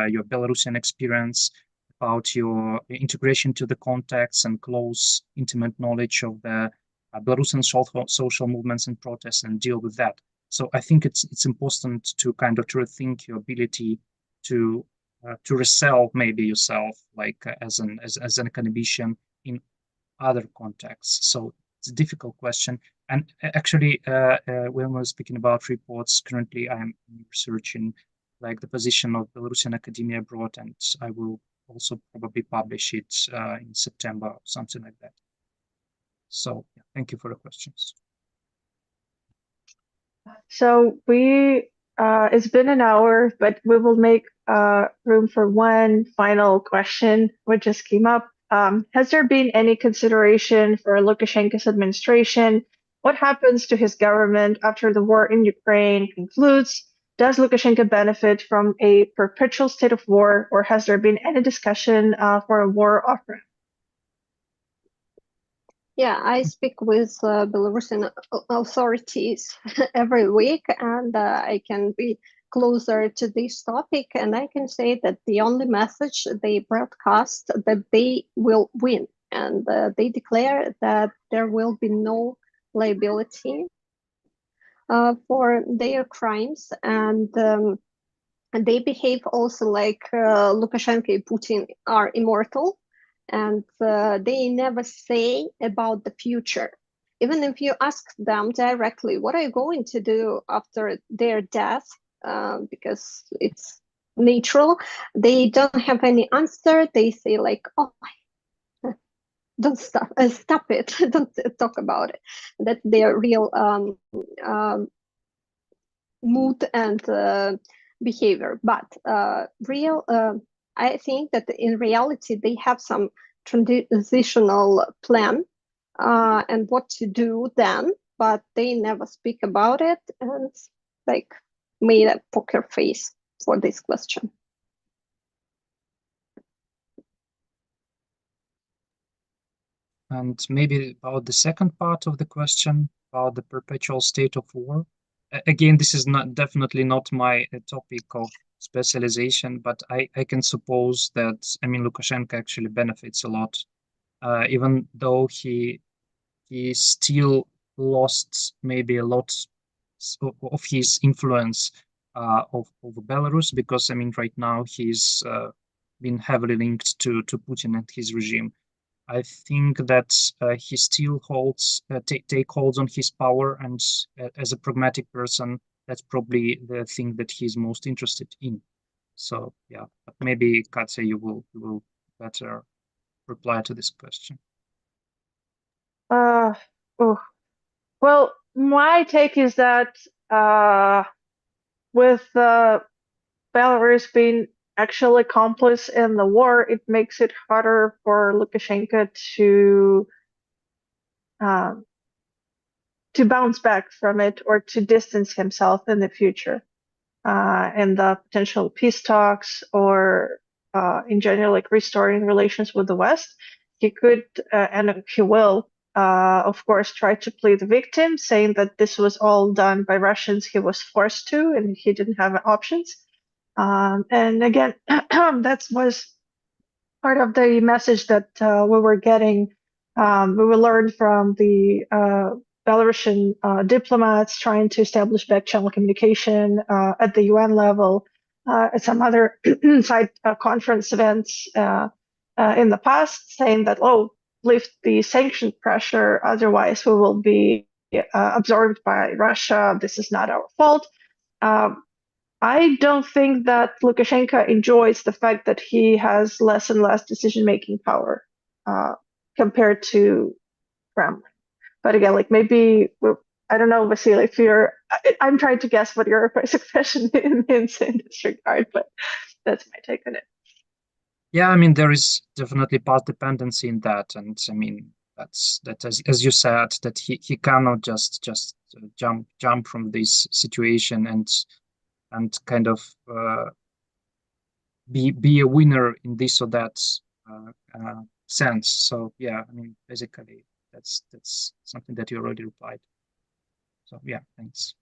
your Belarusian experience, about your integration to the context and close, intimate knowledge of the Belarusian social movements and protests, and deal with that. So I think it's important to kind of to rethink your ability to resell maybe yourself like as an academician in other contexts. So it's a difficult question. And actually, when we're speaking about reports, currently I'm researching like the position of Belarusian academia abroad, and I will also probably publish it in September or something like that. So yeah, thank you for the questions. So it's been an hour, but we will make room for one final question, which just came up. Has there been any consideration for Lukashenko's administration? What happens to his government after the war in Ukraine concludes? Does Lukashenko benefit from a perpetual state of war, or has there been any discussion for a war offering? Yeah, I speak with Belarusian authorities every week, and I can be closer to this topic. And I can say that the only message they broadcast that they will win, and they declare that there will be no liability for their crimes, and they behave also like Lukashenko and Putin are immortal, and they never say about the future. Even if you ask them directly, what are you going to do after their death, because it's natural, they don't have any answer. They say like, oh, don't stop it, don't talk about it. That's their real mood and behavior. But I think that in reality they have some transitional plan and what to do then, but they never speak about it, and like made a poker face for this question. And maybe about the second part of the question about the perpetual state of war. Again, this is definitely not my topic of specialization, but I can suppose that, I mean, Lukashenko actually benefits a lot, even though he still lost maybe a lot of his influence of Belarus, because I mean right now he's been heavily linked to Putin and his regime. I think that he still take holds on his power, and as a pragmatic person, that's probably the thing that he's most interested in. So yeah, but maybe Katya, you will better reply to this question. Oh. Well, my take is that with Belarus being actual accomplice in the war, it makes it harder for Lukashenko to bounce back from it or to distance himself in the future in the potential peace talks or in general, like restoring relations with the West. He could and he will, of course, try to play the victim, saying that this was all done by Russians. He was forced to, and he didn't have options. And again, that was part of the message that we were getting. We were learned from the Belarusian diplomats trying to establish back-channel communication at the UN level, at some other side conference events in the past, saying that, oh, lift the sanction pressure, otherwise we will be absorbed by Russia. This is not our fault. I don't think that Lukashenko enjoys the fact that he has less and less decision-making power compared to Kremlin. But again, like maybe, I don't know, Vasil, if I'm trying to guess what your expression means in this regard, but that's my take on it. Yeah, I mean, there is definitely path dependency in that, and I mean, that as you said, that he cannot just jump from this situation and kind of be a winner in this or that sense. So yeah, I mean, basically that's something that you already replied. So yeah, thanks.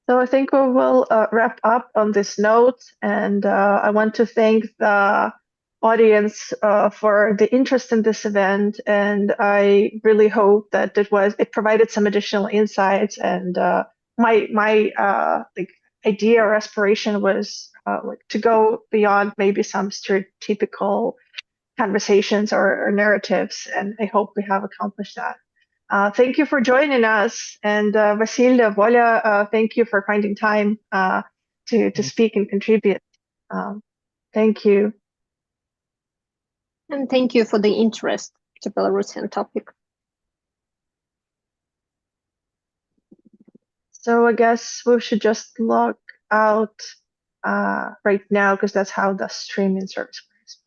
So I think we will wrap up on this note, and I want to thank the audience for the interest in this event, and I really hope that it provided some additional insights. And my like idea or aspiration was like to go beyond maybe some stereotypical conversations or narratives, and I hope we have accomplished that. Thank you for joining us, and Vasil, Volha, thank you for finding time to speak and contribute. Thank you. And thank you for the interest to Belarusian topic. So I guess we should just log out right now because that's how the streaming service works.